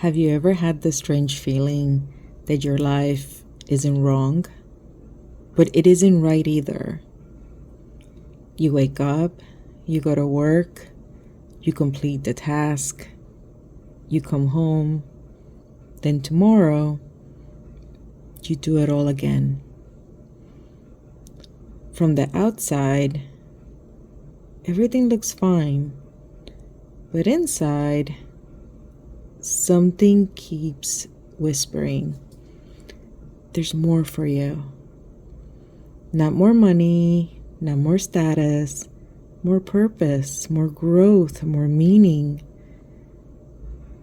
Have you ever had the strange feeling that your life isn't wrong, but it isn't right either? You wake up, you go to work, you complete the task, you come home, then tomorrow, you do it all again. From the outside, everything looks fine, but inside, something keeps whispering, there's more for you. Not more money, not more status, more purpose, more growth, more meaning.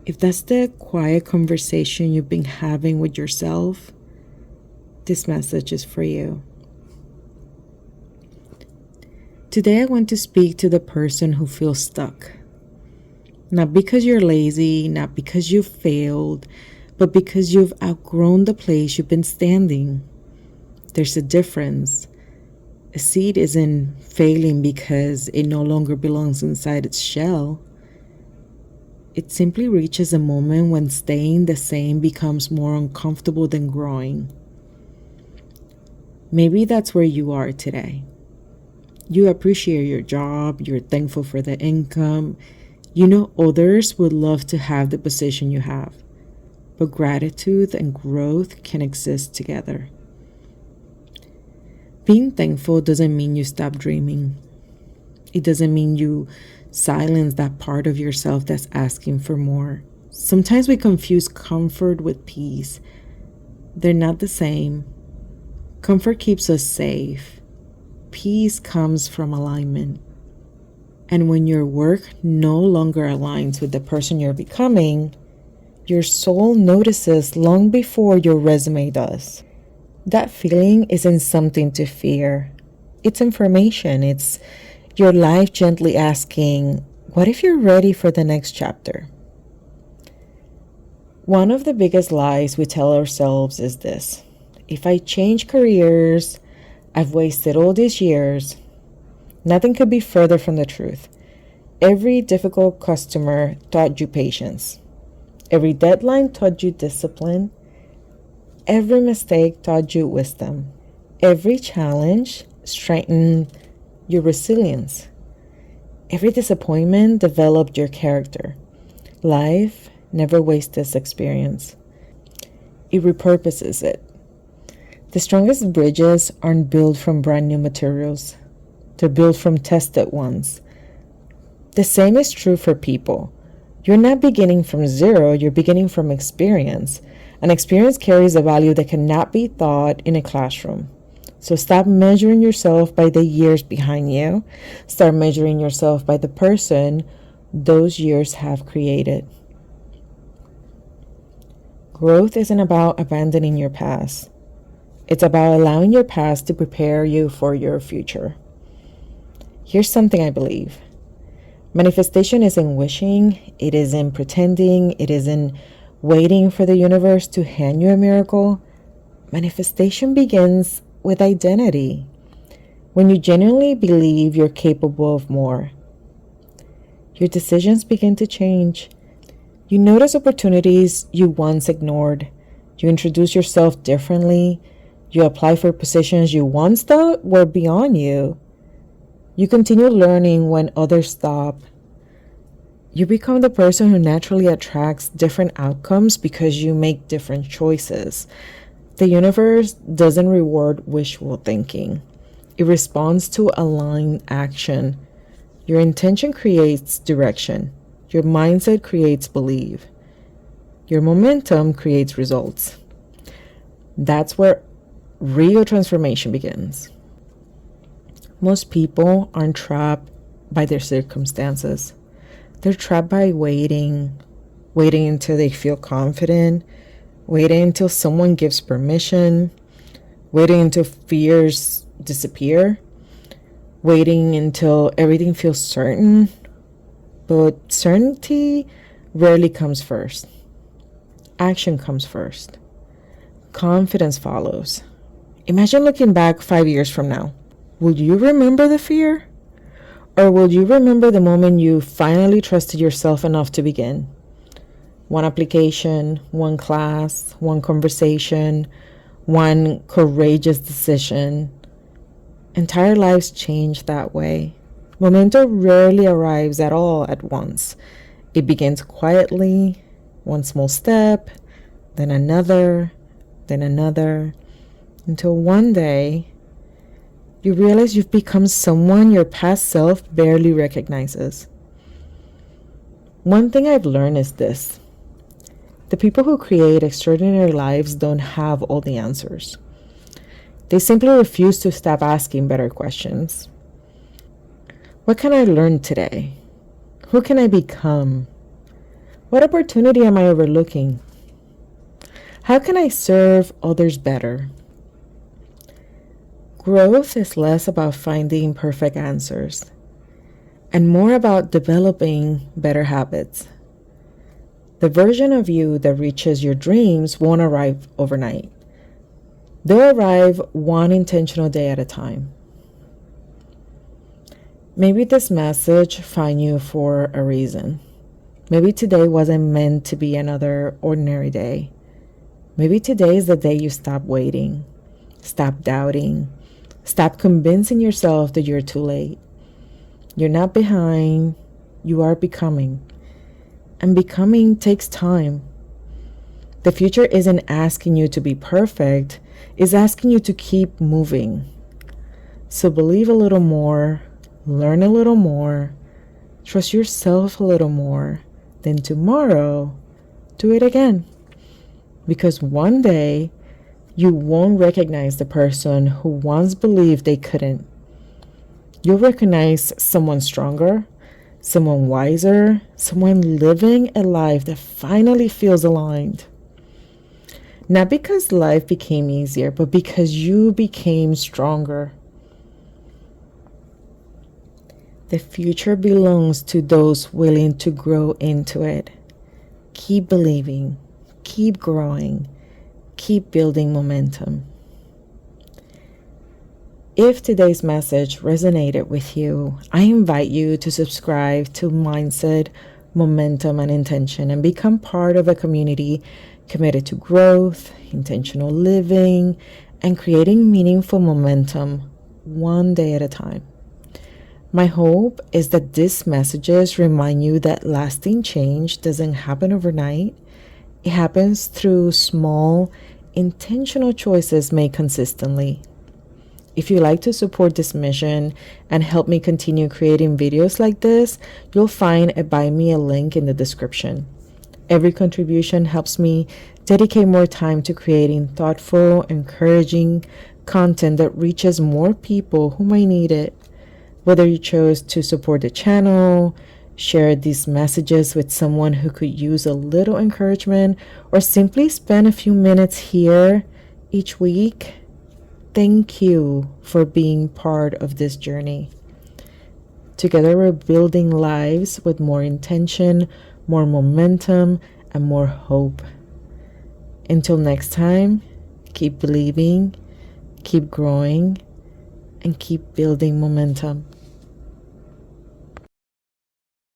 If that's the quiet conversation you've been having with yourself, this message is for you. Today I want to speak to the person who feels stuck. Not because you're lazy, not because you failed, but because you've outgrown the place you've been standing. There's a difference. A seed isn't failing because it no longer belongs inside its shell. It simply reaches a moment when staying the same becomes more uncomfortable than growing. Maybe that's where you are today. You appreciate your job, you're thankful for the income. You know others would love to have the position you have, but gratitude and growth can exist together. Being thankful doesn't mean you stop dreaming. It doesn't mean you silence that part of yourself that's asking for more. Sometimes we confuse comfort with peace. They're not the same. Comfort keeps us safe. Peace comes from alignment. And when your work no longer aligns with the person you're becoming, your soul notices long before your resume does. That feeling isn't something to fear. It's information. It's your life gently asking, what if you're ready for the next chapter? One of the biggest lies we tell ourselves is this: if I change careers, I've wasted all these years. Nothing could be further from the truth. Every difficult customer taught you patience. Every deadline taught you discipline. Every mistake taught you wisdom. Every challenge strengthened your resilience. Every disappointment developed your character. Life never wastes this experience. It repurposes it. The strongest bridges aren't built from brand new materials. They're built from tested ones. The same is true for people. You're not beginning from zero, you're beginning from experience. And experience carries a value that cannot be taught in a classroom. So stop measuring yourself by the years behind you. Start measuring yourself by the person those years have created. Growth isn't about abandoning your past. It's about allowing your past to prepare you for your future. Here's something I believe. Manifestation isn't wishing, it isn't pretending, it isn't waiting for the universe to hand you a miracle. Manifestation begins with identity. When you genuinely believe you're capable of more, your decisions begin to change. You notice opportunities you once ignored. You introduce yourself differently. You apply for positions you once thought were beyond you. You continue learning when others stop. You become the person who naturally attracts different outcomes because you make different choices. The universe doesn't reward wishful thinking. It responds to aligned action. Your intention creates direction. Your mindset creates belief. Your momentum creates results. That's where real transformation begins. Most people aren't trapped by their circumstances. They're trapped by waiting until they feel confident, waiting until someone gives permission, waiting until fears disappear, waiting until everything feels certain. But certainty rarely comes first. Action comes first. Confidence follows. Imagine looking back 5 years from now. Will you remember the fear? Or will you remember the moment you finally trusted yourself enough to begin? One application, one class, one conversation, one courageous decision. Entire lives change that way. Momentum rarely arrives at all at once. It begins quietly, one small step, then another, until one day you realize you've become someone your past self barely recognizes. One thing I've learned is this: the people who create extraordinary lives don't have all the answers. They simply refuse to stop asking better questions. What can I learn today? Who can I become? What opportunity am I overlooking? How can I serve others better? Growth is less about finding perfect answers and more about developing better habits. The version of you that reaches your dreams won't arrive overnight. They'll arrive one intentional day at a time. Maybe this message found you for a reason. Maybe today wasn't meant to be another ordinary day. Maybe today is the day you stop waiting, stop doubting, stop convincing yourself that you're too late. You're not behind, you are becoming. And becoming takes time. The future isn't asking you to be perfect, it's asking you to keep moving. So believe a little more, learn a little more, trust yourself a little more. Then tomorrow, do it again. Because one day, you won't recognize the person who once believed they couldn't. You'll recognize someone stronger, someone wiser, someone living a life that finally feels aligned. Not because life became easier, but because you became stronger. The future belongs to those willing to grow into it. Keep believing, keep growing, keep building momentum. If today's message resonated with you, I invite you to subscribe to Mindset, Momentum, and Intention and become part of a community committed to growth, intentional living, and creating meaningful momentum one day at a time. My hope is that these messages remind you that lasting change doesn't happen overnight. It happens through small, intentional choices made consistently. If you'd like to support this mission and help me continue creating videos like this, you'll find a Buy Me a link in the description. Every contribution helps me dedicate more time to creating thoughtful, encouraging content that reaches more people who might need it. Whether you chose to support the channel, share these messages with someone who could use a little encouragement, or simply spend a few minutes here each week, thank you for being part of this journey. Together, we're building lives with more intention, more momentum, and more hope. Until next time, keep believing, keep growing, and keep building momentum.